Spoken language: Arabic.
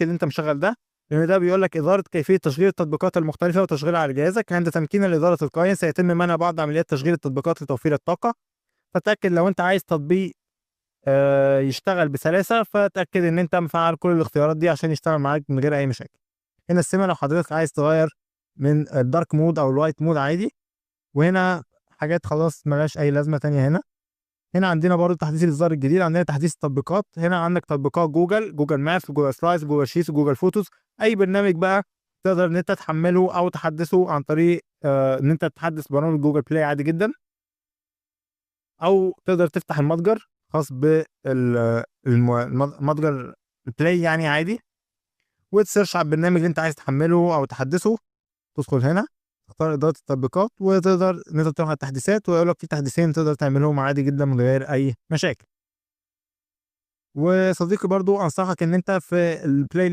ان انت مشغل ده، لان ده بيقول لك اداره كيفيه تشغيل التطبيقات المختلفه وتشغيلها على جهازك. عند تمكين الاداره تلقائيا سيتم منع بعض عمليات تشغيل التطبيقات لتوفير الطاقه. فتاكد لو انت عايز تطبيق يشتغل بسلاسه، فتاكد ان انت مفعل كل الاختيارات دي عشان يشتغل معاك من غير اي مشاكل. هنا السمه لو حضرتك عايز تغير من الدارك مود او الوايت مود عادي. وهنا حاجات خلاص ملهاش اي لازمه تانية. هنا عندنا برضه تحديث الاصدار الجديد، عندنا تحديث التطبيقات. هنا عندك تطبيقات جوجل مابس، جوجل سلايس، جوجل شيتس، وجوجل فوتوز. اي برنامج بقى تقدر ان انت تحمله او تحدثه عن طريق ان انت تحدث برامج جوجل بلاي عادي جدا، او تقدر تفتح المتجر خاص بالمتجر البلاي يعني عادي، وتسيرش على البرنامج اللي انت عايز تحمله او تحدثه. تدخل هنا تختار اداره التطبيقات، وتقدر ان انت تروح على التحديثات، ويقول لك في تحديثين تقدر تعملهم عادي جدا من غير اي مشاكل. وصديقي برضو انصحك ان انت في البلاي